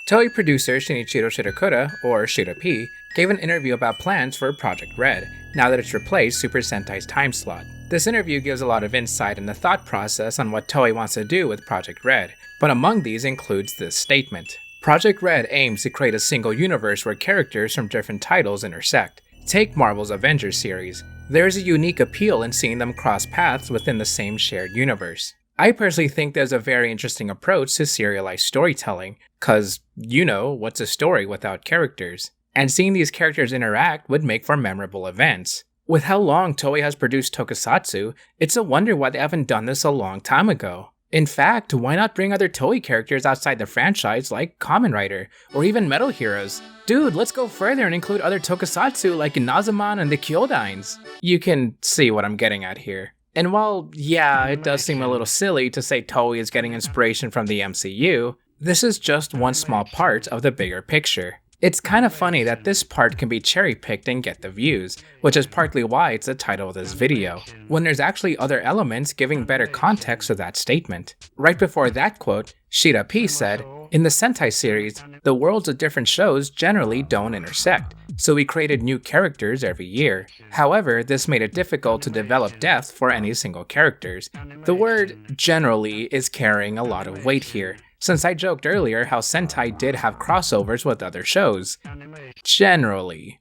Toei producer Shinichiro Shirakura, or Shira P, gave an interview about plans for Project Red, now that it's replaced Super Sentai's time slot. This interview gives a lot of insight and the thought process on what Toei wants to do with Project Red, but among these includes this statement. Project Red aims to create a single universe where characters from different titles intersect. Take Marvel's Avengers series. There is a unique appeal in seeing them cross paths within the same shared universe. I personally think there's a very interesting approach to serialized storytelling, cause, what's a story without characters? And seeing these characters interact would make for memorable events. With how long Toei has produced tokusatsu, it's a wonder why they haven't done this a long time ago. In fact, why not bring other Toei characters outside the franchise like Kamen Rider, or even Metal Heroes? Dude, let's go further and include other tokusatsu like Inazuman and the Kyodains. You can see what I'm getting at here. And while, it does seem a little silly to say Toei is getting inspiration from the MCU, this is just one small part of the bigger picture. It's kind of funny that this part can be cherry-picked and get the views, which is partly why it's the title of this video, when there's actually other elements giving better context to that statement. Right before that quote, Shira P said, "In the Sentai series, the worlds of different shows generally don't intersect, so we created new characters every year. However, this made it difficult to develop depth for any single characters." The word "generally" is carrying a lot of weight here, since I joked earlier how Sentai did have crossovers with other shows. Generally.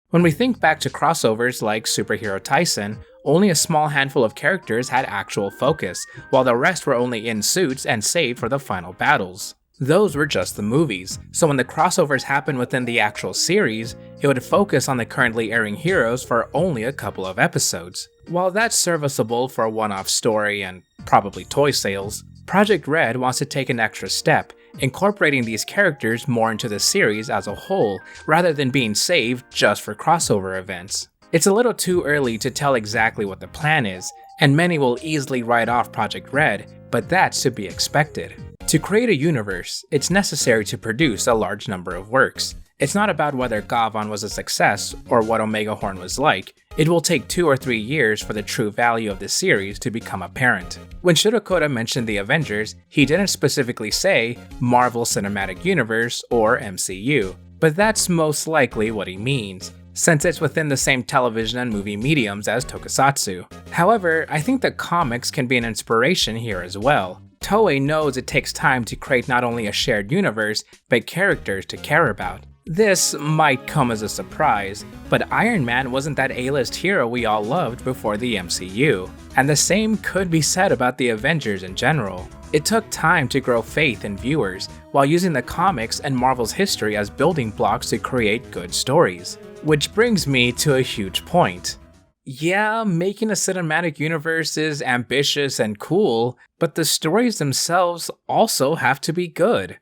When we think back to crossovers like Superhero Tyson, only a small handful of characters had actual focus, while the rest were only in suits and saved for the final battles. Those were just the movies, so when the crossovers happened within the actual series, it would focus on the currently airing heroes for only a couple of episodes. While that's serviceable for a one-off story and probably toy sales, Project Red wants to take an extra step, incorporating these characters more into the series as a whole, rather than being saved just for crossover events. It's a little too early to tell exactly what the plan is, and many will easily write off Project Red, but that's to be expected. To create a universe, it's necessary to produce a large number of works. It's not about whether Gavan was a success or what Omegahorn was like. It will take 2 or 3 years for the true value of the series to become apparent. When Shirakura mentioned the Avengers, he didn't specifically say Marvel Cinematic Universe or MCU, but that's most likely what he means, since it's within the same television and movie mediums as tokusatsu. However, I think that comics can be an inspiration here as well. Toei knows it takes time to create not only a shared universe, but characters to care about. This might come as a surprise, but Iron Man wasn't that A-list hero we all loved before the MCU, and the same could be said about the Avengers in general. It took time to grow faith in viewers, while using the comics and Marvel's history as building blocks to create good stories. Which brings me to a huge point. Yeah, making a cinematic universe is ambitious and cool, but the stories themselves also have to be good.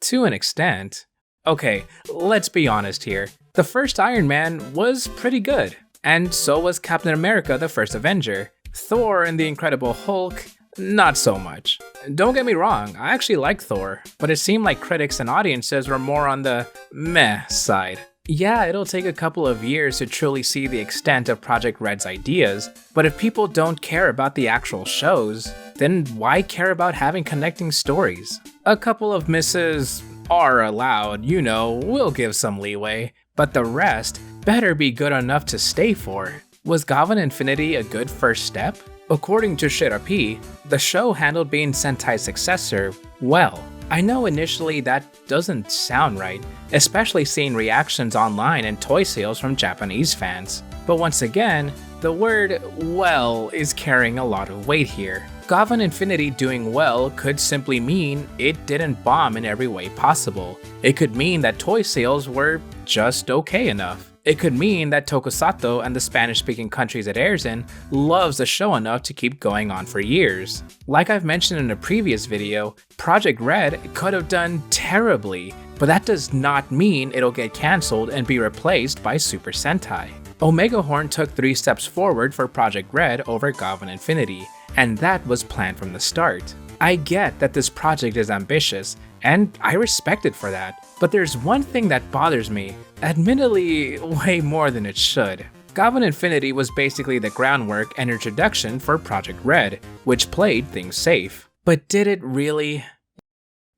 To an extent. Okay, let's be honest here. The first Iron Man was pretty good, and so was Captain America the First Avenger. Thor and the Incredible Hulk, not so much. Don't get me wrong, I actually like Thor, but it seemed like critics and audiences were more on the meh side. Yeah, it'll take a couple of years to truly see the extent of Project Red's ideas, but if people don't care about the actual shows, then why care about having connecting stories? A couple of misses are allowed, we'll give some leeway, but the rest better be good enough to stay for. Was Gavan Infinity a good first step? According to Shira P, the show handled being Sentai's successor well. I know initially that doesn't sound right, especially seeing reactions online and toy sales from Japanese fans. But once again, the word well is carrying a lot of weight here. Gavan Infinity doing well could simply mean it didn't bomb in every way possible. It could mean that toy sales were just okay enough. It could mean that Tokusato and the Spanish-speaking countries it airs in loves the show enough to keep going on for years. Like I've mentioned in a previous video, Project Red could have done terribly, but that does not mean it'll get cancelled and be replaced by Super Sentai. Omegahorn took 3 steps forward for Project Red over Gavan Infinity, and that was planned from the start. I get that this project is ambitious, and I respect it for that, but there's one thing that bothers me, admittedly way more than it should. Gavan Infinity was basically the groundwork and introduction for Project Red, which played things safe. But did it really?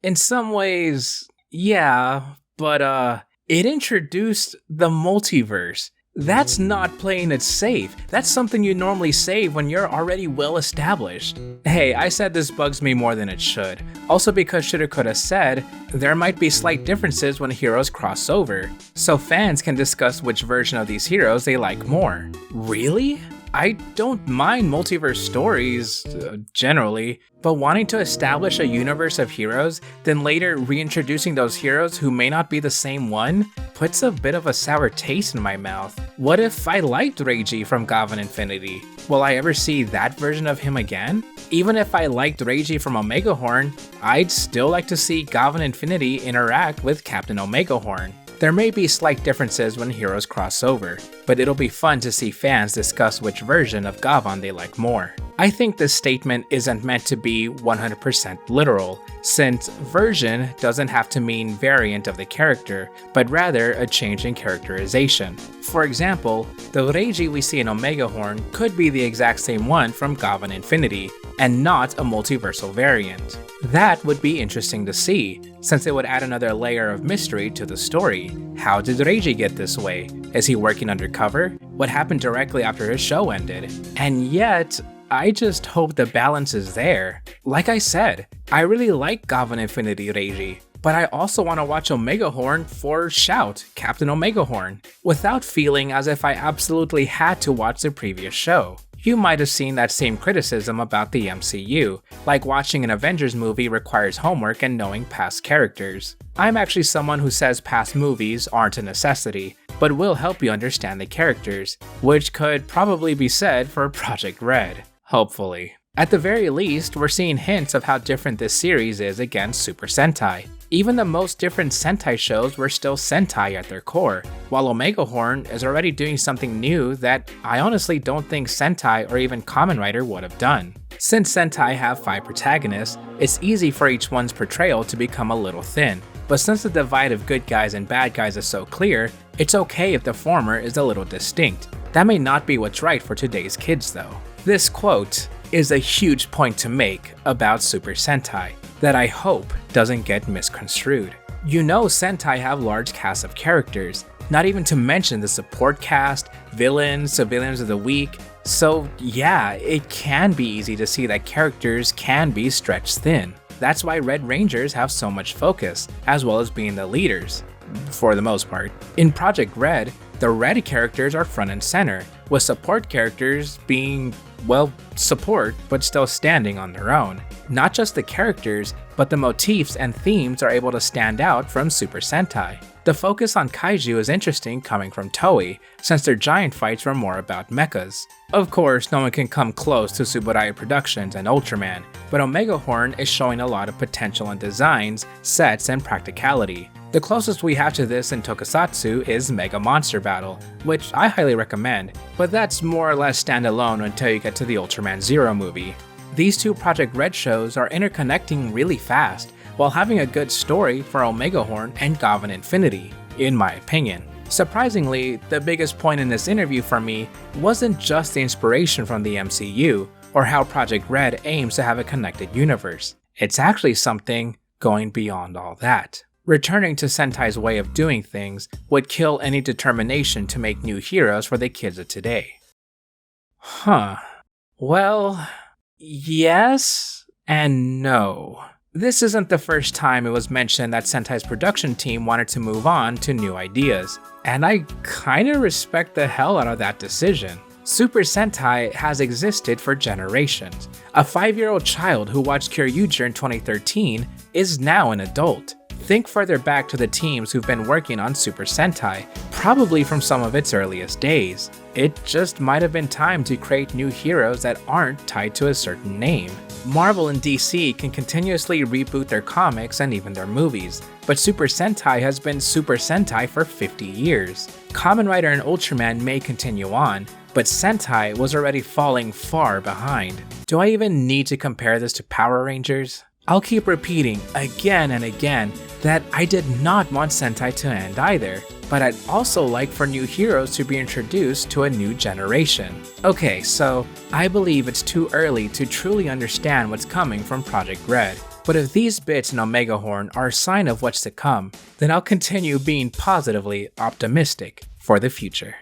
In some ways, Yeah, but it introduced the multiverse. That's not playing it safe. That's something you normally save when you're already well established. Hey, I said this bugs me more than it should. Also because Shirokura said there might be slight differences when heroes cross over, so fans can discuss which version of these heroes they like more. Really? I don't mind multiverse stories, generally, but wanting to establish a universe of heroes, then later reintroducing those heroes who may not be the same one, puts a bit of a sour taste in my mouth. What if I liked Reiji from Gavan Infinity? Will I ever see that version of him again? Even if I liked Reiji from Omegahorn, I'd still like to see Gavan Infinity interact with Captain Omegahorn. There may be slight differences when heroes cross over, but it'll be fun to see fans discuss which version of Gavan they like more. I think this statement isn't meant to be 100% literal, since version doesn't have to mean variant of the character, but rather a change in characterization. For example, the Reiji we see in Omegahorn could be the exact same one from Gavan Infinity, and not a multiversal variant. That would be interesting to see, since it would add another layer of mystery to the story. How did Reiji get this way? Is he working undercover? What happened directly after his show ended? And yet, I just hope the balance is there. Like I said, I really like Gavan Infinity Reiji, but I also want to watch Omegahorn for Shout, Captain Omegahorn, without feeling as if I absolutely had to watch the previous show. You might have seen that same criticism about the MCU, like watching an Avengers movie requires homework and knowing past characters. I'm actually someone who says past movies aren't a necessity, but will help you understand the characters, which could probably be said for Project Red. Hopefully. At the very least, we're seeing hints of how different this series is against Super Sentai. Even the most different Sentai shows were still Sentai at their core, while Omegahorn is already doing something new that I honestly don't think Sentai or even Kamen Rider would have done. Since Sentai have 5 protagonists, it's easy for each one's portrayal to become a little thin, but since the divide of good guys and bad guys is so clear, it's okay if the former is a little distinct. That may not be what's right for today's kids though. This quote is a huge point to make about Super Sentai that I hope doesn't get misconstrued. You know Sentai have large casts of characters, not even to mention the support cast, villains, civilians of the week, so yeah, it can be easy to see that characters can be stretched thin. That's why Red Rangers have so much focus, as well as being the leaders, for the most part. In Project Red, the Red characters are front and center, with support characters being, well, support, but still standing on their own. Not just the characters, but the motifs and themes are able to stand out from Super Sentai. The focus on kaiju is interesting coming from Toei, since their giant fights were more about mechas. Of course, no one can come close to Tsuburaya Productions and Ultraman, but Omegahorn is showing a lot of potential in designs, sets, and practicality. The closest we have to this in Tokusatsu is Mega Monster Battle, which I highly recommend, but that's more or less standalone until you get to the Ultraman Zero movie. These two Project Red shows are interconnecting really fast, while having a good story for Omegahorn and Gavan Infinity, in my opinion. Surprisingly, the biggest point in this interview for me wasn't just the inspiration from the MCU, or how Project Red aims to have a connected universe. It's actually something going beyond all that. Returning to Sentai's way of doing things would kill any determination to make new heroes for the kids of today. Well, yes and no. This isn't the first time it was mentioned that Sentai's production team wanted to move on to new ideas, and I kinda respect the hell out of that decision. Super Sentai has existed for generations. A 5-year-old child who watched Kyoryuger in 2013 is now an adult. Think further back to the teams who've been working on Super Sentai, probably from some of its earliest days. It just might have been time to create new heroes that aren't tied to a certain name. Marvel and DC can continuously reboot their comics and even their movies, but Super Sentai has been Super Sentai for 50 years. Kamen Rider and Ultraman may continue on, but Sentai was already falling far behind. Do I even need to compare this to Power Rangers? I'll keep repeating again and again that I did not want Sentai to end either, but I'd also like for new heroes to be introduced to a new generation. Okay, so I believe it's too early to truly understand what's coming from Project Red, But if these bits in Omegahorn are a sign of what's to come, then I'll continue being positively optimistic for the future.